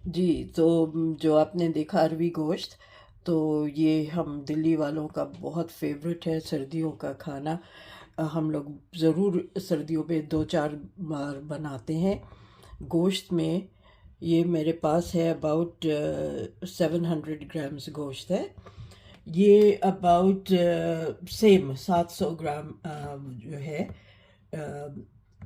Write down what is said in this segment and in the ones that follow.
जी, तो जो आपने देखा अरवी गोश्त, तो ये हम दिल्ली वालों का बहुत फेवरेट है सर्दियों का खाना। हम लोग ज़रूर सर्दियों में 2-4 बार बनाते हैं। गोश्त में ये मेरे पास है अबाउट 700 ग्राम्स गोश्त है। ये अबाउट सेम 700 ग्राम जो है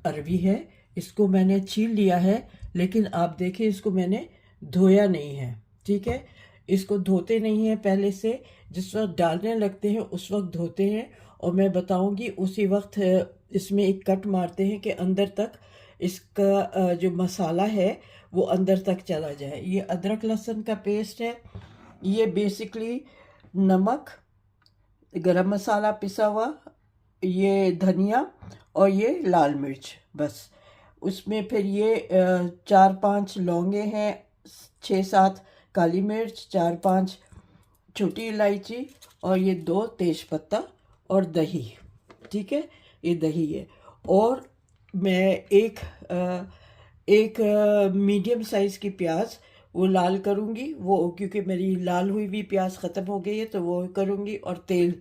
अरवी है। इसको मैंने छील लिया है, लेकिन आप देखिए इसको मैंने धोया नहीं है। ठीक है, इसको धोते नहीं है पहले से, जिस वक्त डालने लगते हैं उस वक्त धोते हैं। और मैं बताऊंगी उसी वक्त इसमें एक कट मारते हैं कि अंदर तक इसका जो मसाला है वो अंदर तक चला जाए। ये अदरक लहसुन का पेस्ट है। ये बेसिकली नमक, गरम मसाला पिसा हुआ, ये धनिया और ये लाल मिर्च, बस। उसमें फिर ये 4-5 लौंगे हैं, 6-7 काली मिर्च, 4-5 छोटी इलायची और ये 2 तेज पत्ता और दही। ठीक है, ये दही है। और मैं एक मीडियम साइज़ की प्याज वो लाल करूँगी, वो क्योंकि मेरी लाल हुई हुई प्याज ख़त्म हो गई है तो वो करूँगी। और तेल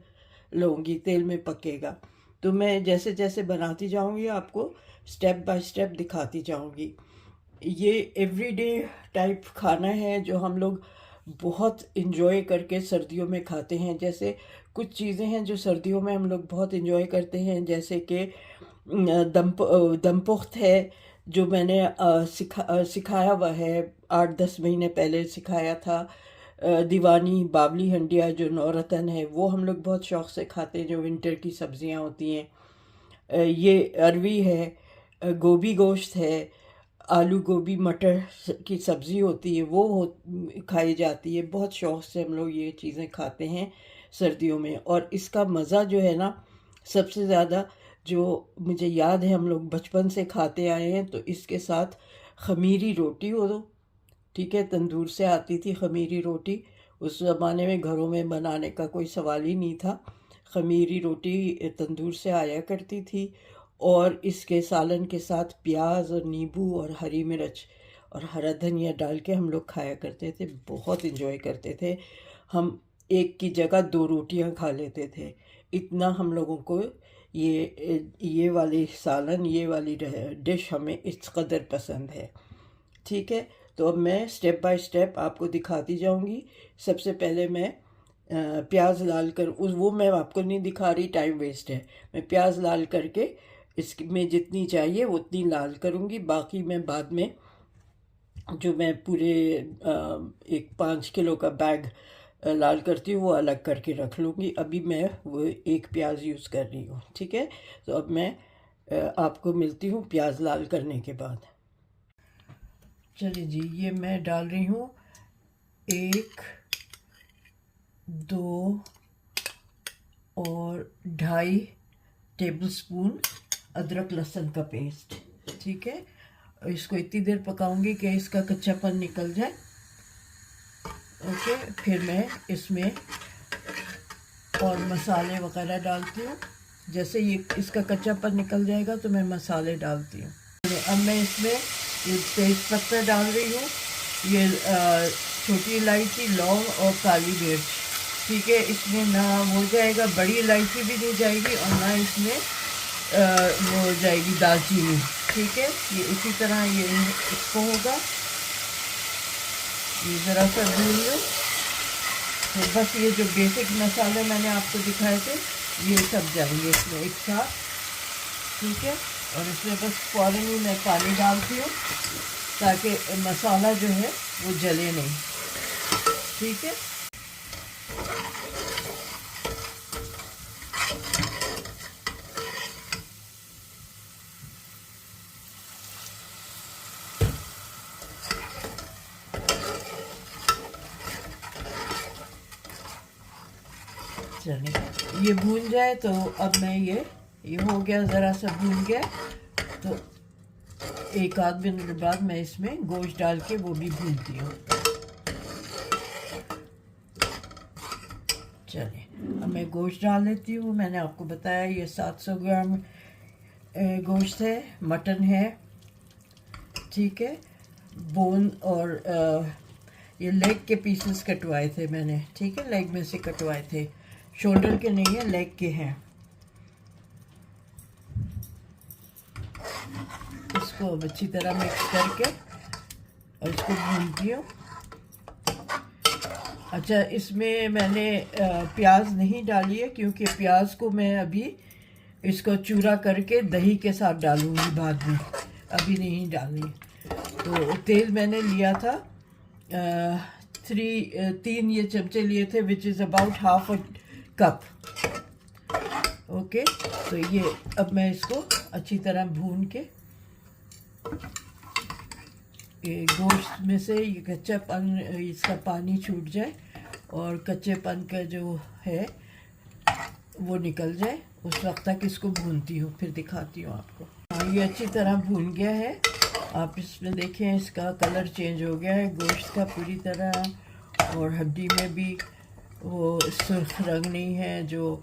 लूँगी, तेल में पकेगा। तो मैं जैसे जैसे बनाती जाऊँगी आपको स्टेप बाय स्टेप दिखाती जाऊँगी। ये एवरीडे टाइप खाना है जो हम लोग बहुत इंजॉय करके सर्दियों में खाते हैं। जैसे कुछ चीज़ें हैं जो सर्दियों में हम लोग बहुत इंजॉय करते हैं, जैसे कि दमपुख्त है, जो मैंने सिखाया हुआ है, 8-10 महीने पहले सिखाया था। दीवानी बावली हंडिया जो नौरतन है वो हम लोग बहुत शौक़ से खाते हैं, जो विंटर की सब्जियां होती हैं। ये अरवी है, गोभी गोश्त है, आलू गोभी मटर की सब्ज़ी होती है वो खाई जाती है। बहुत शौक़ से हम लोग ये चीज़ें खाते हैं सर्दियों में। और इसका मज़ा जो है ना, सबसे ज़्यादा जो मुझे याद है हम लोग बचपन से खाते आए हैं, तो इसके साथ खमीरी रोटी हो दो। ठीक है, तंदूर से आती थी खमीरी रोटी। उस ज़माने में घरों में बनाने का कोई सवाल ही नहीं था। खमीरी रोटी तंदूर से आया करती थी। और इसके सालन के साथ प्याज और नींबू और हरी मिर्च और हरा धनिया डाल के हम लोग खाया करते थे, बहुत इंजॉय करते थे। हम एक की जगह 2 रोटियां खा लेते थे, इतना हम लोगों को ये वाली सालन, ये वाली डिश हमें इस कदर पसंद है। ठीक है, तो अब मैं स्टेप बाय स्टेप आपको दिखाती जाऊंगी। सबसे पहले मैं प्याज लाल कर वो मैं आपको नहीं दिखा रही, टाइम वेस्ट है। मैं प्याज लाल करके इसमें जितनी चाहिए उतनी लाल करूंगी, बाकी मैं बाद में जो मैं पूरे एक 5 किलो का बैग लाल करती हूँ वो अलग करके रख लूँगी। अभी मैं वो एक प्याज यूज़ कर रही हूँ। ठीक है, तो अब मैं आपको मिलती हूँ प्याज लाल करने के बाद। चलिए जी, ये मैं डाल रही हूँ 1, 2 और 2.5 टेबलस्पून अदरक लहसुन का पेस्ट। ठीक है, इसको इतनी देर पकाऊंगी कि इसका कच्चापन निकल जाए। ओके, फिर मैं इसमें और मसाले वगैरह डालती हूँ। जैसे ये इसका कच्चापन निकल जाएगा तो मैं मसाले डालती हूँ। अब मैं इसमें ये तेज पत्ता डाल रही हूँ, ये छोटी इलायची, लौंग और काली मिर्च। ठीक है, इसमें ना हो जाएगा, बड़ी इलायची भी नहीं जाएगी और ना इसमें वो हो जाएगी दालचीनी। ठीक है, ये इसी तरह ये इसको होगा। ये ज़रा सा भून लो। तो बस ये जो बेसिक मसाले मैंने आपको दिखाए थे ये सब जाएंगे इसमें एक साथ। ठीक है, और इसमें बस फ़ौरन ही मैं पानी डालती हूँ ताकि मसाला जो है वो जले नहीं। ठीक है, चलिए ये भून जाए तो अब मैं ये हो गया, ज़रा सा भून गया तो 1 आध मिनट बाद मैं इसमें गोश्त डाल के वो भी भूनती हूँ। चलिए, अब मैं गोश्त डाल लेती हूँ। मैंने आपको बताया ये 700 ग्राम गोश्त है, मटन है। ठीक है, बोन और ये लेग के पीसेस कटवाए थे मैंने, ठीक है, लेग में से कटवाए थे, शोल्डर के नहीं है, लेग के हैं। इसको अब अच्छी तरह मिक्स करके और इसको भूनती हूँ। अच्छा, इसमें मैंने प्याज नहीं डाली है क्योंकि प्याज को मैं अभी इसको चूरा करके दही के साथ डालूंगी बाद में, अभी नहीं डालनी। तो तेल मैंने लिया था 3 ये चमचे लिए थे, which is about half a cup. Okay, तो ये अब मैं इसको अच्छी तरह भून के ये गोश्त में से ये कच्चापन, इसका पानी छूट जाए और कच्चेपन का जो है वो निकल जाए, उस वक्त तक इसको भूनती हूँ, फिर दिखाती हूँ आपको। हाँ, ये अच्छी तरह भून गया है। आप इसमें देखें, इसका कलर चेंज हो गया है गोश्त का पूरी तरह, और हड्डी में भी वो सुर्ख रंग नहीं है जो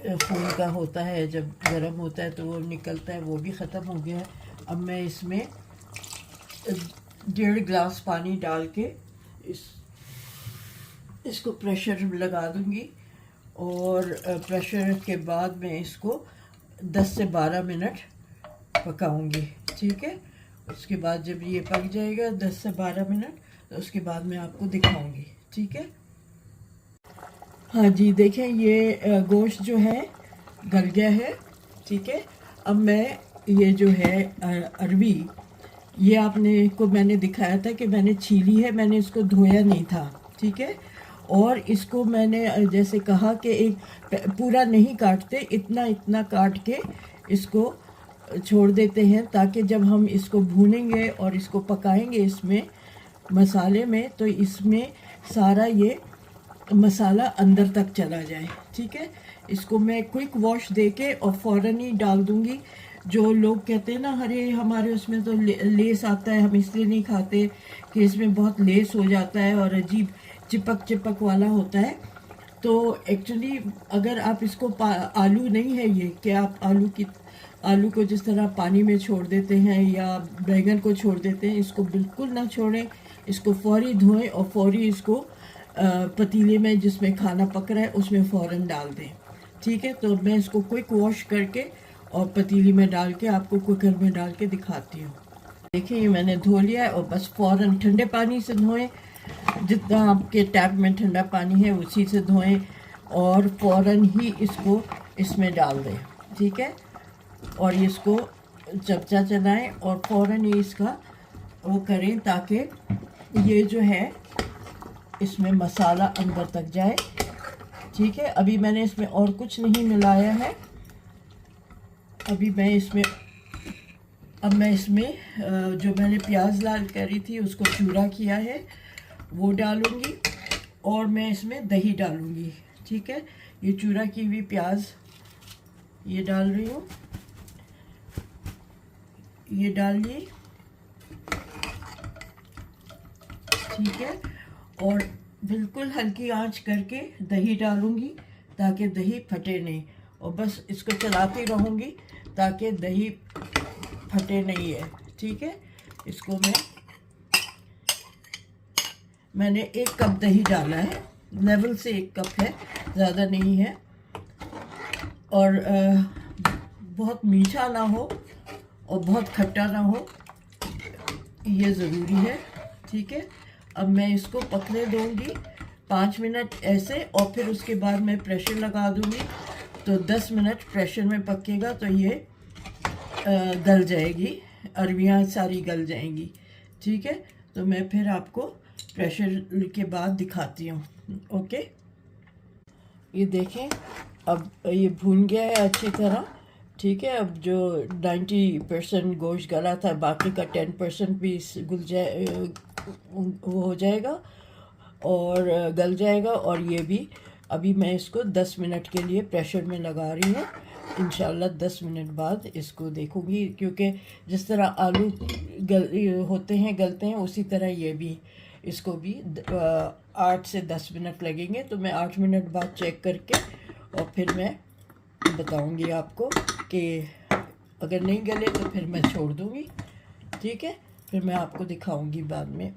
खून का होता है, जब गर्म होता है तो वो निकलता है, वो भी ख़त्म हो गया है। अब मैं इसमें 1.5 गिलास पानी डाल के इसको प्रेशर लगा दूंगी, और प्रेशर के बाद मैं इसको 10 से 12 मिनट पकाऊंगी, ठीक है। उसके बाद जब ये पक जाएगा 10 से 12 मिनट, तो उसके बाद मैं आपको दिखाऊंगी, ठीक है। हाँ जी, देखें ये गोश्त जो है गल गया है, ठीक है। अब मैं ये जो है अरवी, ये आपने को मैंने दिखाया था कि मैंने छीली है, मैंने इसको धोया नहीं था, ठीक है। और इसको मैंने जैसे कहा कि एक पूरा नहीं काटते, इतना इतना काट के इसको छोड़ देते हैं, ताकि जब हम इसको भूनेंगे और इसको पकाएंगे इसमें मसाले में, तो इसमें सारा ये मसाला अंदर तक चला जाए, ठीक है। इसको मैं क्विक वॉश देके और फ़ौरन ही डाल दूंगी। जो लोग कहते हैं ना, अरे हमारे उसमें तो लेस आता है, हम इसलिए नहीं खाते कि इसमें बहुत लेस हो जाता है और अजीब चिपक चिपक वाला होता है। तो एक्चुअली अगर आप इसको आलू नहीं है ये कि आप आलू को जिस तरह पानी में छोड़ देते हैं या बैंगन को छोड़ देते हैं, इसको बिल्कुल ना छोड़ें। इसको फौरी धोएं और फौरी इसको पतीले में जिसमें खाना पक रहा है उसमें फ़ौरन डाल दें, ठीक है। तो मैं इसको क्विक वॉश करके और पतीली में डाल के आपको कुकर में डाल के दिखाती हूँ। देखिए, ये मैंने धो लिया है, और बस फ़ौरन ठंडे पानी से धोएं, जितना आपके टैप में ठंडा पानी है उसी से धोएं, और फ़ौरन ही इसको इसमें डाल दें, ठीक है। और इसको चमचा चलाएं और फ़ौरन ही इसका वो करें, ताकि ये जो है इसमें मसाला अंदर तक जाए, ठीक है। अभी मैंने इसमें और कुछ नहीं मिलाया है। अभी मैं इसमें जो मैंने प्याज लाल करी थी उसको चूरा किया है वो डालूंगी, और मैं इसमें दही डालूंगी, ठीक है। ये चूरा की हुई प्याज ये डाल रही हूँ, ये डाल ली, ठीक है। और बिल्कुल हल्की आंच करके दही डालूंगी ताकि दही फटे नहीं, और बस इसको चलाती रहूंगी ताकि दही फटे नहीं है, ठीक है। इसको मैंने 1 कप दही डाला है, लेवल से 1 कप है, ज़्यादा नहीं है। और बहुत मीठा ना हो और बहुत खट्टा ना हो, ये ज़रूरी है, ठीक है। अब मैं इसको पकने दूंगी 5 मिनट ऐसे, और फिर उसके बाद मैं प्रेशर लगा दूंगी, तो 10 मिनट प्रेशर में पकेगा तो ये गल जाएगी, अरवियाँ सारी गल जाएंगी, ठीक है। तो मैं फिर आपको प्रेशर के बाद दिखाती हूँ, ओके। ये देखें, अब ये भून गया है अच्छी तरह, ठीक है। अब जो 90% गोश्त गला था, बाकी का 10% भी घुल जाए, वो हो जाएगा और गल जाएगा। और ये भी अभी मैं इसको 10 मिनट के लिए प्रेशर में लगा रही हूँ। इंशाल्लाह 10 मिनट बाद इसको देखूँगी, क्योंकि जिस तरह आलू गलते हैं उसी तरह ये भी, इसको भी 8 से 10 मिनट लगेंगे। तो मैं 8 मिनट बाद चेक करके और फिर मैं बताऊंगी आपको कि अगर नहीं गले तो फिर मैं छोड़ दूंगी, ठीक है। फिर मैं आपको दिखाऊंगी बाद में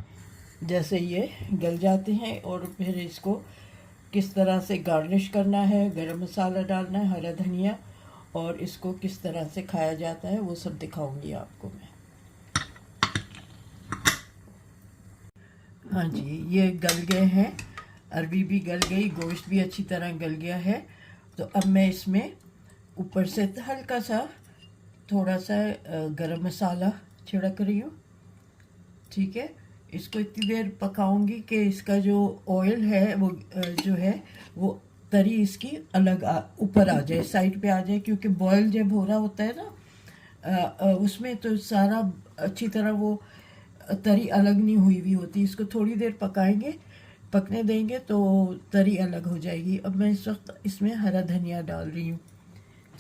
जैसे ये गल जाते हैं। और फिर इसको किस तरह से गार्निश करना है, गरम मसाला डालना है, हरा धनिया, और इसको किस तरह से खाया जाता है वो सब दिखाऊंगी आपको मैं। हाँ जी, ये गल गए हैं, अरबी भी गल गई, गोश्त भी अच्छी तरह गल गया है। तो अब मैं इसमें ऊपर से हल्का सा थोड़ा सा गरम मसाला छिड़क रही हूँ। ठीक है, इसको इतनी देर पकाऊंगी कि इसका जो ऑयल है वो जो है वो तरी इसकी अलग ऊपर आ जाए, साइड पे आ जाए, क्योंकि बॉयल जब हो रहा होता है ना उसमें तो सारा अच्छी तरह वो तरी अलग नहीं हुई हुई होती। इसको थोड़ी देर पकाएंगे, पकने देंगे तो तरी अलग हो जाएगी। अब मैं इस वक्त इसमें हरा धनिया डाल रही हूँ।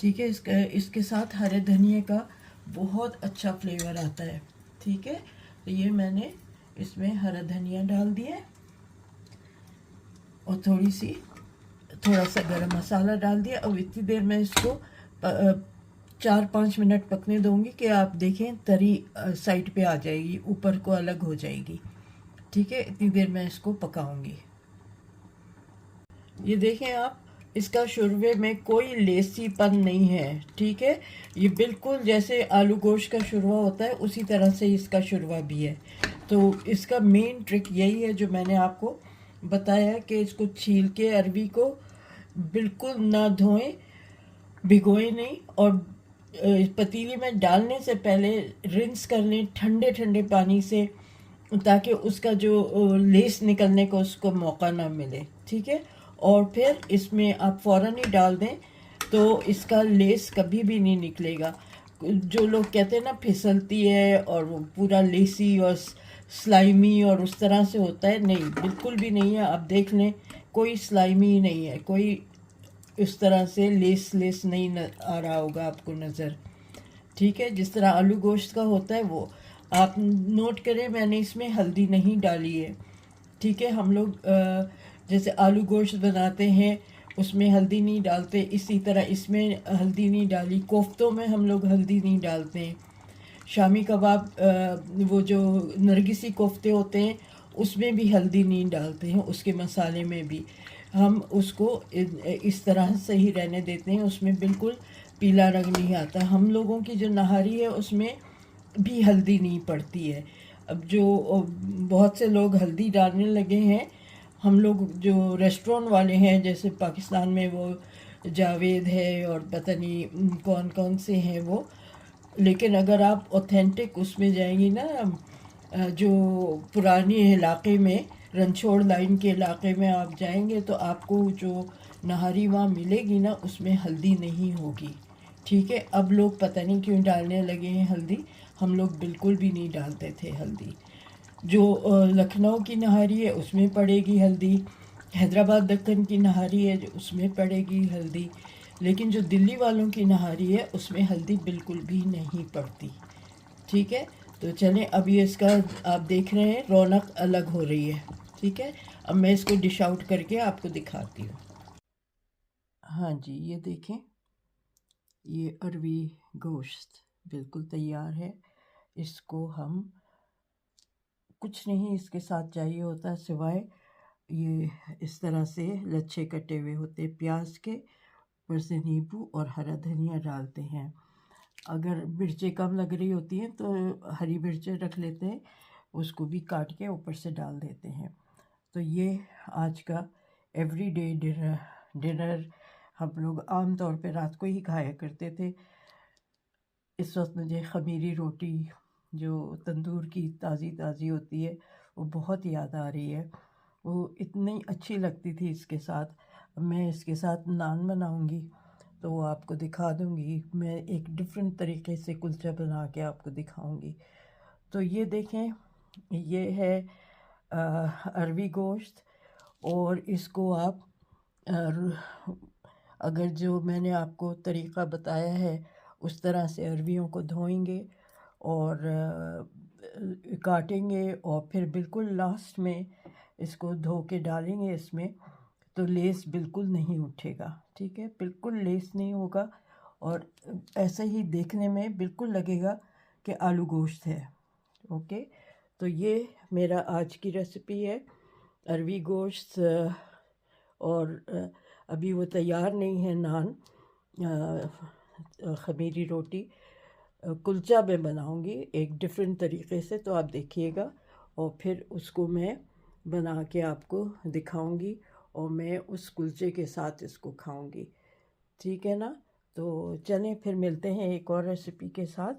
ठीक है, इसके साथ हरे धनिए का बहुत अच्छा फ्लेवर आता है। ठीक है, तो ये मैंने इसमें हरा धनिया डाल दिया और थोड़ा सा गरम मसाला डाल दिया। अब इतनी देर मैं इसको 4-5 मिनट पकने दूंगी कि आप देखें तरी साइड पे आ जाएगी, ऊपर को अलग हो जाएगी। ठीक है, इतनी देर मैं इसको पकाऊंगी। ये देखें आप, इसका शुरवे में कोई लेसीपन नहीं है। ठीक है, ये बिल्कुल जैसे आलू गोश्त का शुरवा होता है उसी तरह से इसका शुरवा भी है। तो इसका मेन ट्रिक यही है जो मैंने आपको बताया कि इसको छील के अरबी को बिल्कुल ना धोएं, भिगोए नहीं, और पतीली में डालने से पहले रिंस कर लें ठंडे ठंडे पानी से, ताकि उसका जो लेस निकलने का उसको मौका ना मिले। ठीक है, और फिर इसमें आप फ़ौरन ही डाल दें तो इसका लेस कभी भी नहीं निकलेगा। जो लोग कहते हैं ना फिसलती है और वो पूरा लेसी और स्लाइमी और उस तरह से होता है, नहीं, बिल्कुल भी नहीं है। आप देख लें, कोई स्लाइमी नहीं है, कोई इस तरह से लेस नहीं आ रहा होगा आपको नज़र। ठीक है, जिस तरह आलू गोश्त का होता है वो आप नोट करें। मैंने इसमें हल्दी नहीं डाली है। ठीक है, हम लोग जैसे आलू गोश्त बनाते हैं उसमें हल्दी नहीं डालते, इसी तरह इसमें हल्दी नहीं डाली। कोफ्तों में हम लोग हल्दी नहीं डालते हैं। शामी कबाब वो जो नरगिसी कोफ्ते होते हैं उसमें भी हल्दी नहीं डालते हैं, उसके मसाले में भी हम उसको इस तरह से ही रहने देते हैं, उसमें बिल्कुल पीला रंग नहीं आता। हम लोगों की जो नहारी है उसमें भी हल्दी नहीं पड़ती है। अब जो बहुत से लोग हल्दी डालने लगे हैं, हम लोग जो रेस्टोरेंट वाले हैं जैसे पाकिस्तान में वो जावेद है और पता नहीं कौन कौन से हैं वो, लेकिन अगर आप ऑथेंटिक उसमें जाएंगी ना जो पुरानी इलाके में रनछोड़ लाइन के इलाके में आप जाएंगे तो आपको जो नहारी वहाँ मिलेगी ना उसमें हल्दी नहीं होगी। ठीक है, अब लोग पता नहीं क्यों डालने लगे हैं हल्दी, हम लोग बिल्कुल भी नहीं डालते थे हल्दी। जो लखनऊ की नहारी है उसमें पड़ेगी हल्दी, हैदराबाद दक्कन की नहारी है जो उसमें पड़ेगी हल्दी, लेकिन जो दिल्ली वालों की नहारी है उसमें हल्दी बिल्कुल भी नहीं पड़ती। ठीक है, तो चलें, अब ये इसका आप देख रहे हैं रौनक अलग हो रही है। ठीक है, अब मैं इसको डिश आउट करके आपको दिखाती हूँ। हाँ जी, ये देखें, ये अरवी गोश्त बिल्कुल तैयार है। इसको हम कुछ नहीं इसके साथ चाहिए होता सिवाय ये इस तरह से लच्छे कटे हुए होते प्याज के, ऊपर से नींबू और हरा धनिया डालते हैं। अगर मिर्चें कम लग रही होती हैं तो हरी मिर्चें रख लेते हैं, उसको भी काट के ऊपर से डाल देते हैं। तो ये आज का एवरीडे डिनर हम लोग आम तौर पे रात को ही खाया करते थे। इस वक्त मुझे ख़मीरी रोटी जो तंदूर की ताज़ी ताज़ी होती है वो बहुत याद आ रही है। वो इतनी अच्छी लगती थी इसके साथ। मैं इसके साथ नान बनाऊंगी तो वो आपको दिखा दूंगी। मैं एक डिफरेंट तरीके से कुलचा बना के आपको दिखाऊंगी। तो ये देखें, ये है अरवी गोश्त, और इसको आप अगर जो मैंने आपको तरीक़ा बताया है उस तरह से अरवियों को धोएंगे और काटेंगे और फिर बिल्कुल लास्ट में इसको धो के डालेंगे इसमें, तो लेस बिल्कुल नहीं उठेगा। ठीक है, बिल्कुल लेस नहीं होगा और ऐसे ही देखने में बिल्कुल लगेगा कि आलू गोश्त है। ओके, तो ये मेरा आज की रेसिपी है। अरवी गोश्त और अभी वो तैयार नहीं है नान, ख़मीरी रोटी, कुलचा मैं बनाऊंगी एक डिफरेंट तरीके से, तो आप देखिएगा और फिर उसको मैं बना के आपको दिखाऊंगी और मैं उस कुलचे के साथ इसको खाऊंगी। ठीक है ना? तो चलें फिर मिलते हैं एक और रेसिपी के साथ।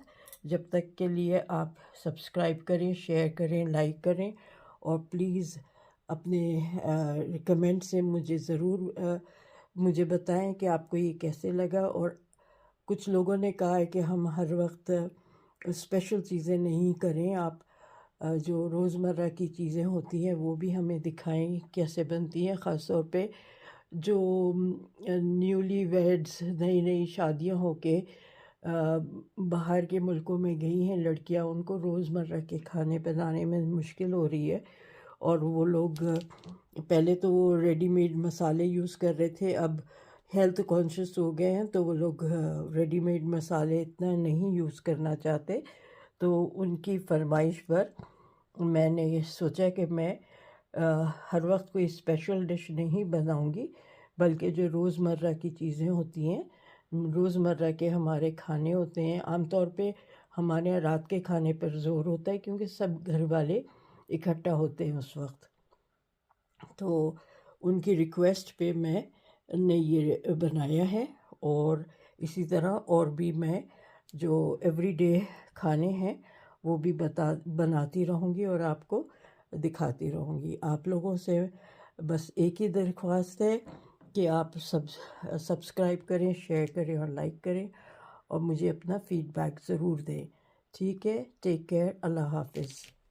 जब तक के लिए आप सब्सक्राइब करें, शेयर करें, लाइक करें और प्लीज़ अपने कमेंट से मुझे ज़रूर मुझे बताएं कि आपको ये कैसे लगा। और कुछ लोगों ने कहा है कि हम हर वक्त स्पेशल चीज़ें नहीं करें, आप जो रोज़मर्रा की चीज़ें होती हैं वो भी हमें दिखाएं कैसे बनती हैं, ख़ास तौर पे जो न्यूली वेड्स, नई नई शादियां होके बाहर के मुल्कों में गई हैं लड़कियां, उनको रोज़मर्रा के खाने बनाने में मुश्किल हो रही है। और वो लोग पहले तो वो रेडीमेड मसाले यूज़ कर रहे थे, अब हेल्थ कॉन्शियस हो गए हैं तो वो लोग रेडीमेड मसाले इतना नहीं यूज़ करना चाहते। तो उनकी फरमाइश पर मैंने ये सोचा कि मैं हर वक्त कोई स्पेशल डिश नहीं बनाऊंगी, बल्कि जो रोज़मर्रा की चीज़ें होती हैं, रोज़मर्रा के हमारे खाने होते हैं, आमतौर पे हमारे यहाँ रात के खाने पर ज़ोर होता है क्योंकि सब घर वाले इकट्ठा होते हैं उस वक्त। तो उनकी रिक्वेस्ट पे मैंने ये बनाया है। और इसी तरह और भी मैं जो एवरीडे खाने हैं वो भी बनाती रहूँगी और आपको दिखाती रहूँगी। आप लोगों से बस एक ही दरख्वास्त है कि आप सब्सक्राइब करें, शेयर करें और लाइक करें और मुझे अपना फ़ीडबैक ज़रूर दें। ठीक है, टेक केयर, अल्लाह हाफ़िज़।